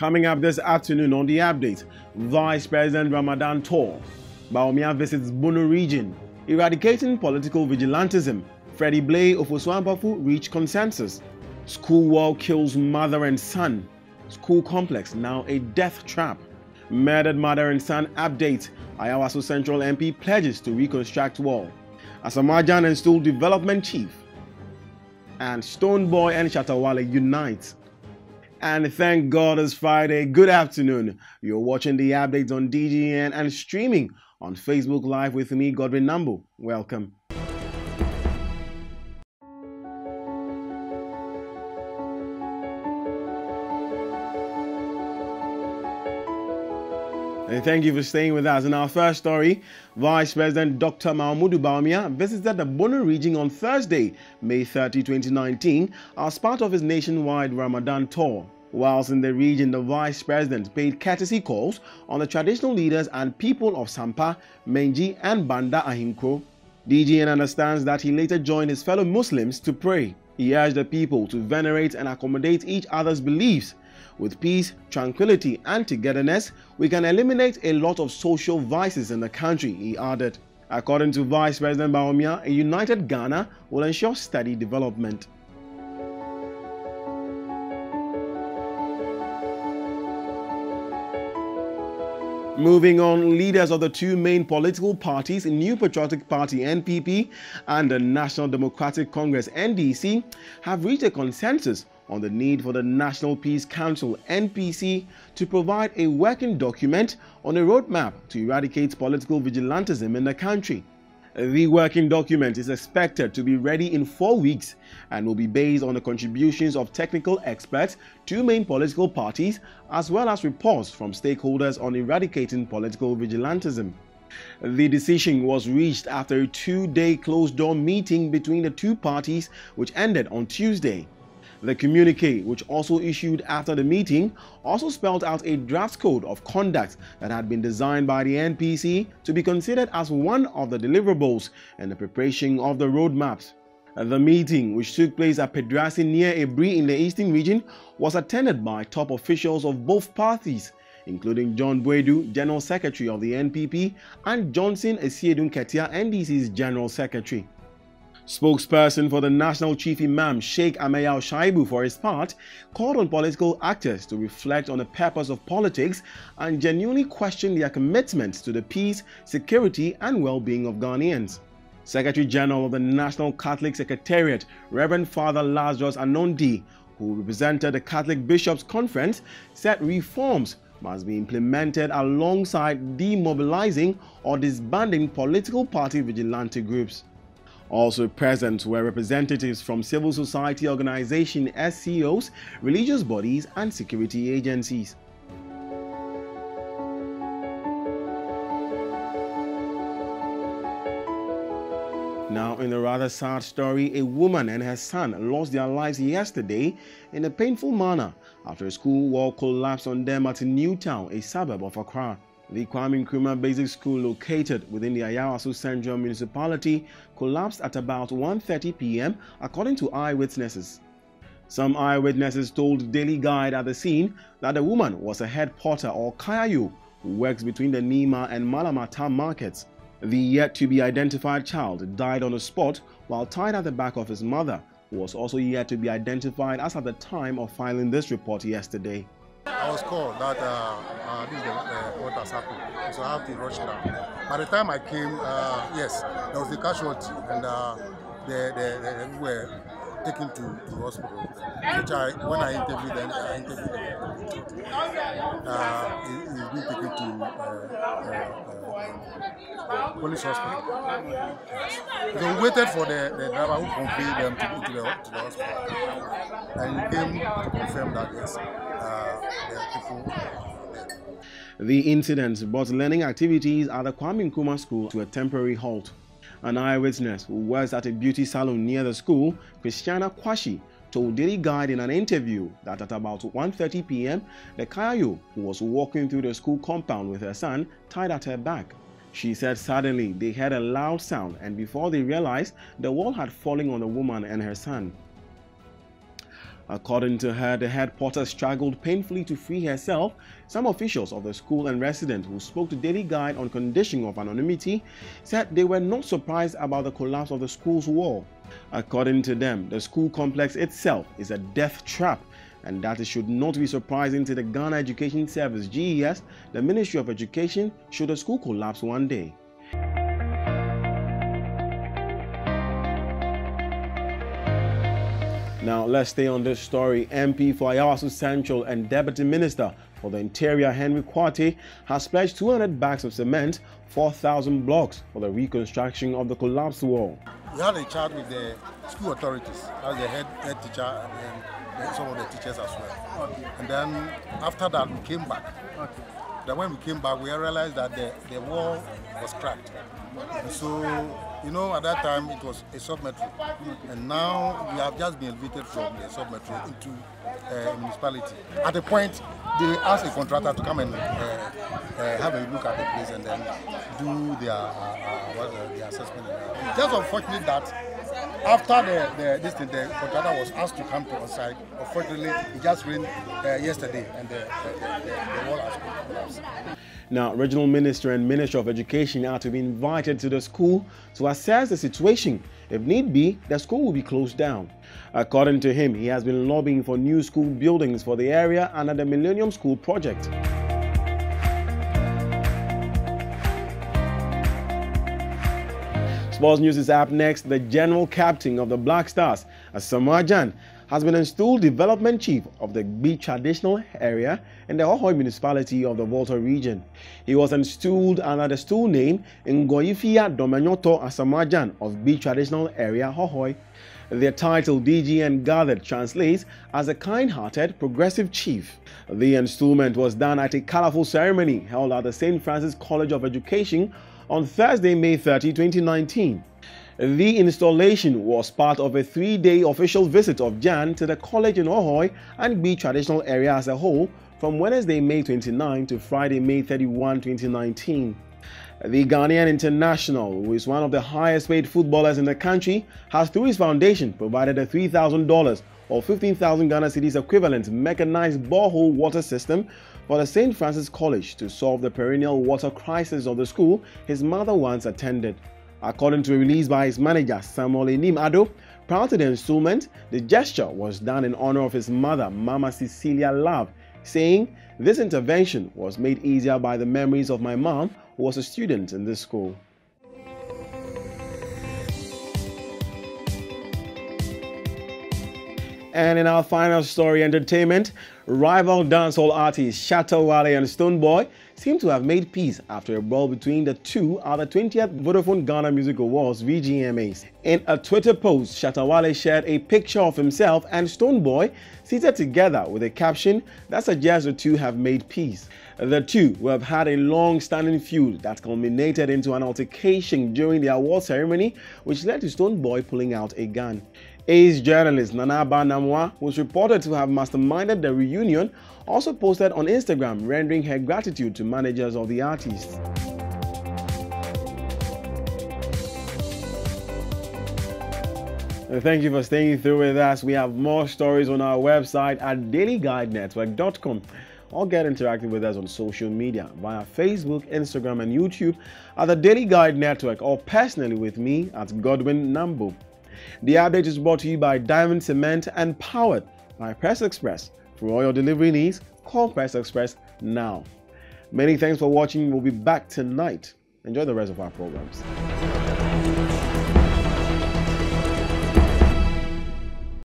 Coming up this afternoon on the update, Vice President Ramadan tour. Bawumia visits Bono region. Eradicating political vigilantism. Freddie Blay of Oswampafu reach consensus. School wall kills mother and son. School complex now a death trap. Murdered mother and son update. Ayawaso Central MP pledges to reconstruct wall. Asamajan and Stool Development Chief. And Stoneboy and Shatawale unite. And thank God it's Friday. Good afternoon. You're watching the updates on DGN and streaming on Facebook Live with me, Godwin Nambo. Welcome. And thank you for staying with us. In our first story, Vice President Dr. Mahmoud Bawumia visited the Bono region on Thursday, May 30, 2019, as part of his nationwide Ramadan tour. Whilst in the region, the Vice President paid courtesy calls on the traditional leaders and people of Sampa, Menji, and Banda Ahinko. DGN understands that he later joined his fellow Muslims to pray. He urged the people to venerate and accommodate each other's beliefs. With peace, tranquility, and togetherness, we can eliminate a lot of social vices in the country, he added. According to Vice President Bawumia, a united Ghana will ensure steady development. Moving on, leaders of the two main political parties, New Patriotic Party (NPP) and the National Democratic Congress (NDC), have reached a consensus on the need for the National Peace Council (NPC) to provide a working document on a roadmap to eradicate political vigilantism in the country. The working document is expected to be ready in 4 weeks and will be based on the contributions of technical experts, two main political parties, as well as reports from stakeholders on eradicating political vigilantism. The decision was reached after a two-day closed-door meeting between the two parties, which ended on Tuesday. The communique, which also issued after the meeting, also spelled out a draft code of conduct that had been designed by the NPC to be considered as one of the deliverables in the preparation of the roadmaps. The meeting, which took place at Pedrasi near Ebri in the Eastern region, was attended by top officials of both parties, including John Bwedu, General Secretary of the NPP, and Johnson Esiedun Ketia, NDC's General Secretary. Spokesperson for the National Chief Imam, Sheikh Ameyao Shaibu, for his part, called on political actors to reflect on the purpose of politics and genuinely question their commitment to the peace, security, and well-being of Ghanaians. Secretary General of the National Catholic Secretariat, Reverend Father Lazarus Anondi, who represented the Catholic Bishops' Conference, said reforms must be implemented alongside demobilizing or disbanding political party vigilante groups. Also present were representatives from civil society organizations, SCOs, religious bodies, and security agencies. Now, in a rather sad story, a woman and her son lost their lives yesterday in a painful manner after a school wall collapsed on them at Newtown, a suburb of Accra. The Kwame Nkrumah Basic School, located within the Ayawaso Central Municipality, collapsed at about 1:30 p.m. according to eyewitnesses. Some eyewitnesses told Daily Guide at the scene that the woman was a head porter or kayayo who works between the Nima and Malamata markets. The yet-to-be-identified child died on the spot while tied at the back of his mother, who was also yet to be identified as at the time of filing this report yesterday. I was called that this is what has happened, so I have to rush down. By the time I came, yes, there was a casualty, and they were taken to hospital. Which when I interviewed them, he's been taken to police hospital. So we waited for the driver who conveyed them to the hospital, and he came to confirm that yes. The incident brought learning activities at the Kwame Nkrumah School to a temporary halt. An eyewitness who works at a beauty salon near the school, Christiana Kwashi, told Daily Guide in an interview that at about 1:30 p.m., the kayayo, who was walking through the school compound with her son, tied at her back. She said suddenly they heard a loud sound, and before they realized, the wall had fallen on the woman and her son. According to her, the head porter struggled painfully to free herself. Some officials of the school and residents who spoke to Daily Guide on condition of anonymity said they were not surprised about the collapse of the school's wall. According to them, the school complex itself is a death trap, and that it should not be surprising to the Ghana Education Service (GES), the Ministry of Education, should the school collapse one day. Now let's stay on this story. MP for Ayawaso Central and Deputy Minister for the Interior Henry Kwate has pledged 200 bags of cement, 4,000 blocks for the reconstruction of the collapsed wall. We had a chat with the school authorities as the head teacher and some of the teachers as well. Okay. And then after that we came back. Okay. Then when we came back we realized that the wall was cracked. And so, you know, at that time it was a sub-metro, and now we have just been elevated from the sub-metro into a municipality. At the point, they asked a contractor to come and have a look at the place and then do their assessment. Just unfortunate that after the contractor was asked to come to our site, unfortunately it just rained yesterday and the wall has collapsed. Now, Regional Minister and Minister of Education are to be invited to the school to assess the situation. If need be, the school will be closed down. According to him, he has been lobbying for new school buildings for the area under the Millennium School project. Sports news is up next. The general captain of the Black Stars, Asamoah Gyan, has been installed development chief of the Gbi traditional area in the Hohoi municipality of the Volta region. He was installed under the stool name Ngoyifia Domenyoto Asamoah Gyan of Gbi traditional area Hohoi. The title DGN gathered translates as a kind-hearted progressive chief. The installment was done at a colorful ceremony held at the St. Francis College of Education on Thursday, May 30, 2019. The installation was part of a 3-day official visit of Gyan to the college in Hohoi and Gbi traditional area as a whole from Wednesday, May 29 to Friday, May 31, 2019. The Ghanaian international, who is one of the highest paid footballers in the country, has through his foundation provided a $3,000 or 15,000 Ghana cedis equivalent mechanized borehole water system for the St. Francis College to solve the perennial water crisis of the school his mother once attended. According to a release by his manager, Samuel Enim Ado, prior to the installment, the gesture was done in honor of his mother, Mama Cecilia Love, saying, "This intervention was made easier by the memories of my mom, who was a student in this school." And in our final story, entertainment, rival dancehall artists Shatta Wale and Stonebwoy seem to have made peace after a brawl between the two at the 20th Vodafone Ghana Music Awards (VGMAs). In a Twitter post, Shatta Wale shared a picture of himself and Stonebwoy seated together with a caption that suggests the two have made peace. The two who have had a long-standing feud that culminated into an altercation during the award ceremony, which led to Stonebwoy pulling out a gun. Ace journalist Nanaba Namwa, who was reported to have masterminded the reunion, also posted on Instagram rendering her gratitude to managers of the artists. Thank you for staying through with us. We have more stories on our website at dailyguidenetwork.com. Or get interactive with us on social media via Facebook, Instagram, and YouTube at the Daily Guide Network, or personally with me at Godwin Nambo. The update is brought to you by Diamond Cement and powered by Press Express. For all your delivery needs, call Press Express now. Many thanks for watching. We'll be back tonight. Enjoy the rest of our programs.